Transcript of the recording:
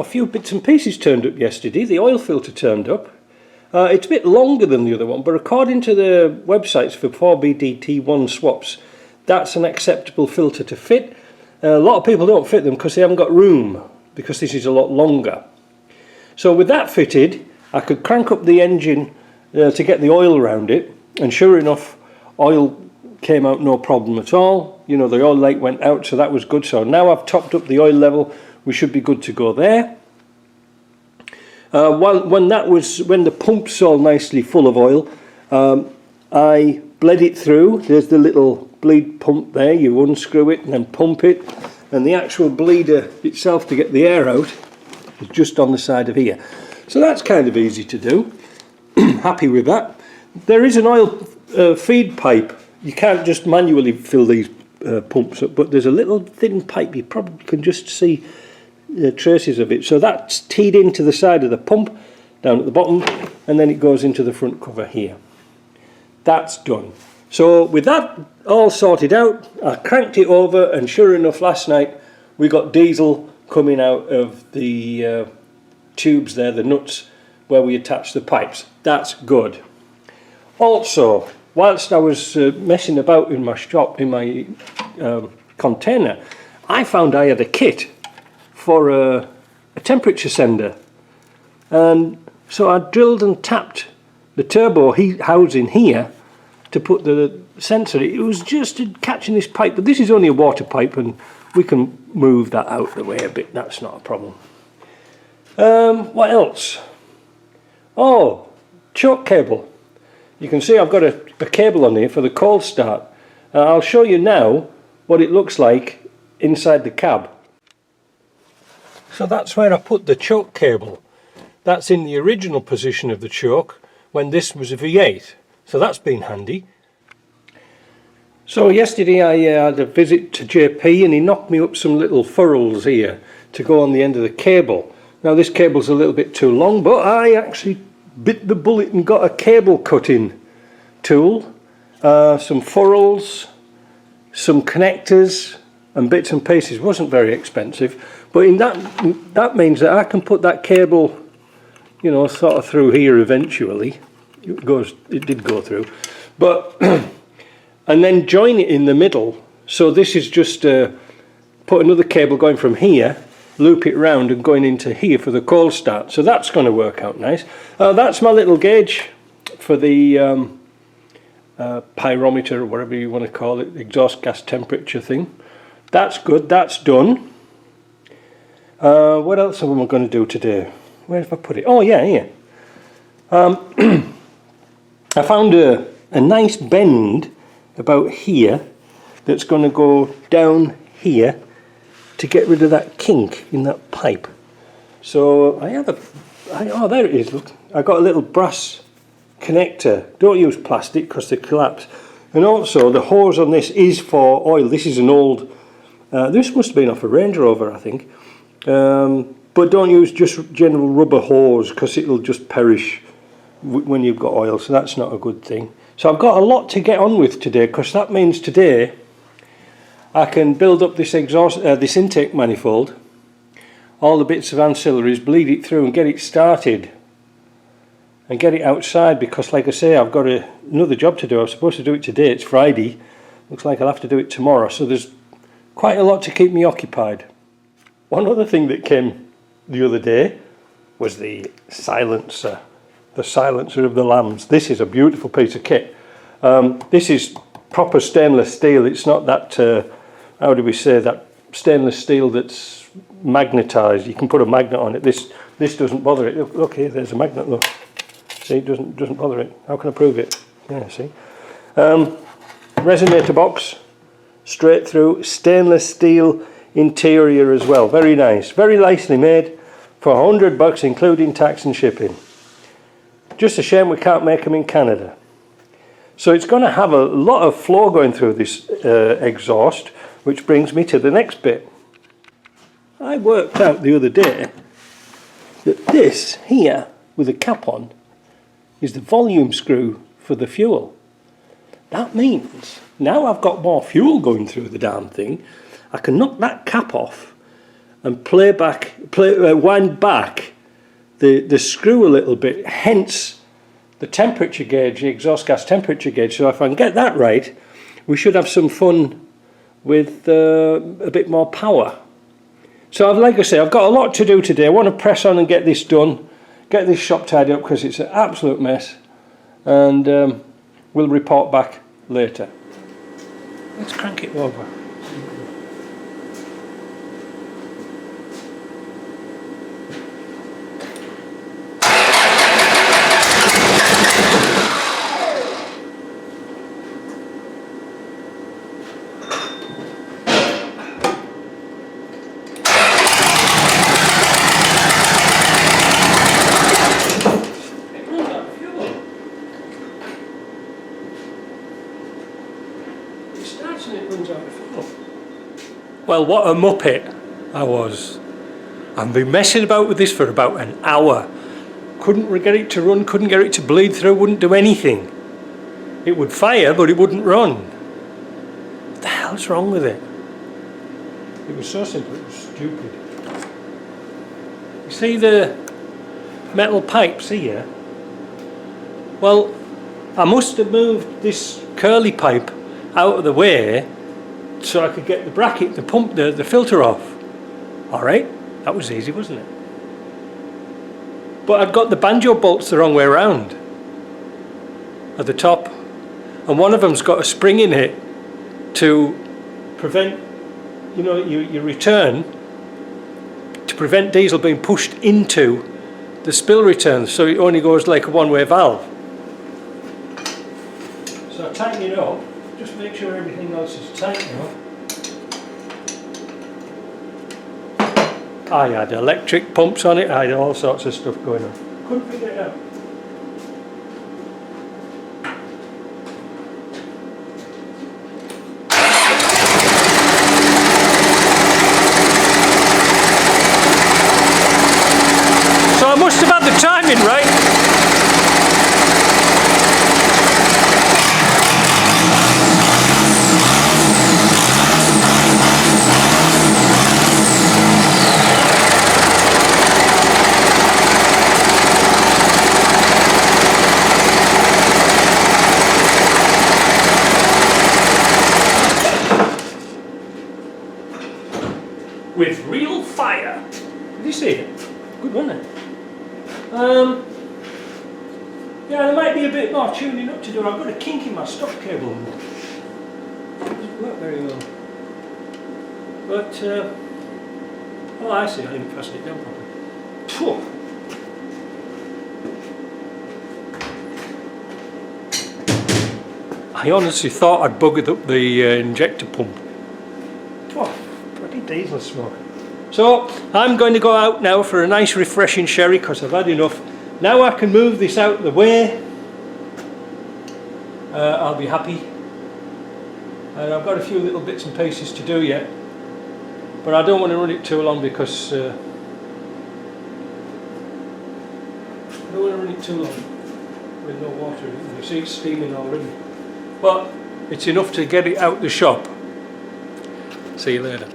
a few bits and pieces turned up yesterday. The oil filter turned up. It's a bit longer than the other one, but according to the websites for 4BDT1 swaps, that's an acceptable filter to fit. A lot of people don't fit them because they haven't got room, because this is a lot longer. So with that fitted, I could crank up the engine to get the oil around it, and sure enough, oil came out no problem at all. You know, the oil light went out, so that was good. So now I've topped up the oil level, we should be good to go there. When the pump's all nicely full of oil, I bled it through. There's the little bleed pump there. You unscrew it and then pump it, and the actual bleeder itself to get the air out is just on the side of here. So that's kind of easy to do. Happy with that. There is an oil feed pipe. You can't just manually fill these pumps up, but there's a little thin pipe. You probably can just see traces of it. So that's teed into the side of the pump down at the bottom, and then it goes into the front cover here. That's done. So with that all sorted out, I cranked it over, and sure enough, last night we got diesel coming out of the tubes there, the nuts where we attach the pipes. That's good. Also, whilst I was messing about in my shop, in my container, I found I had a kit for a temperature sender, and so I drilled and tapped the turbo housing here to put the sensor. It was just catching this pipe, but this is only a water pipe, and we can move that out of the way a bit. That's not a problem. What else? Oh, choke cable. You can see I've got a cable on here for the cold start. I'll show you now what it looks like inside the cab. So that's where I put the choke cable. That's in the original position of the choke when this was a V8. So that's been handy. So yesterday I had a visit to JP, and he knocked me up some little furrows here to go on the end of the cable. Now this cable's a little bit too long, but I actually bit the bullet and got a cable cutting tool, some furrows, some connectors and bits and pieces. It wasn't very expensive, but in that means that I can put that cable, you know, sort of through here eventually. It did go through, but and then join it in the middle. So this is just put another cable going from here, loop it round and going into here for the cold start. So that's going to work out nice. That's my little gauge for the pyrometer, or whatever you want to call it, exhaust gas temperature thing. That's good, that's done. What else am I going to do today? Where have I put it? Oh yeah, here. I found a nice bend about here that's going to go down here to get rid of that kink in that pipe. So I have oh there it is, look. I got a little brass connector. Don't use plastic because they collapse. And also the hose on this is for oil. This is an old, this must have been off a Range Rover, I think. But don't use just general rubber hose because it'll just perish when you've got oil, so that's not a good thing. So I've got a lot to get on with today, because that means today I can build up this this intake manifold, all the bits of ancillaries, bleed it through and get it started and get it outside, because like I say, I've got another job to do. I was supposed to do it today, it's Friday, looks like I'll have to do it tomorrow, so there's quite a lot to keep me occupied. One other thing that came the other day was the silencer. The silencer of the Lambs. This is a beautiful piece of kit. This is proper stainless steel. It's not that, how do we say, that stainless steel that's magnetized. You can put a magnet on it. This doesn't bother it. Look here, there's a magnet. Look, see, it doesn't bother it. How can I prove it? Yeah, see. Resonator box, straight through, stainless steel interior as well. Very nice, very nicely made for $100, including tax and shipping. Just a shame we can't make them in Canada. So it's going to have a lot of flow going through this exhaust, which brings me to the next bit. I worked out the other day that this here with a cap on is the volume screw for the fuel. That means now I've got more fuel going through the damn thing, I can knock that cap off and wind back the screw a little bit, hence the temperature gauge, the exhaust gas temperature gauge. So if I can get that right, we should have some fun with a bit more power. So like I say, I've got a lot to do today. I want to press on and get this done, get this shop tidied up because it's an absolute mess, and we'll report back later. Let's crank it over. Well, what a muppet I was. I've been messing about with this for about an hour. Couldn't get it to run, couldn't get it to bleed through, wouldn't do anything. It would fire, but it wouldn't run. What the hell's wrong with it? It was so simple, it was stupid. You see the metal pipes here? Well, I must have moved this curly pipe out of the way so I could get the bracket, the pump, the filter off. Alright, that was easy, wasn't it? But I'd got the banjo bolts the wrong way around at the top, and one of them's got a spring in it to prevent, you know, your return, to prevent diesel being pushed into the spill return, so it only goes like a one-way valve. So I tighten it up. Just make sure everything else is tight now. I had electric pumps on it, I had all sorts of stuff going on. Couldn't figure it out. So I must have had the timing right. With real fire. Did you see it? Good, wasn't it? Yeah, there might be a bit more tuning up to do. I've got a kink in my stop cable. It doesn't work very well. But, oh, I see, I didn't fasten it down properly. Phew. I honestly thought I'd buggered up the injector pump. Bloody diesel smoke. So I'm going to go out now for a nice refreshing sherry because I've had enough. Now I can move this out of the way. I'll be happy. And I've got a few little bits and pieces to do yet, but I don't want to run it too long because I don't want to run it too long with no water in it. You see it's steaming already, but it's enough to get it out the shop. See you later.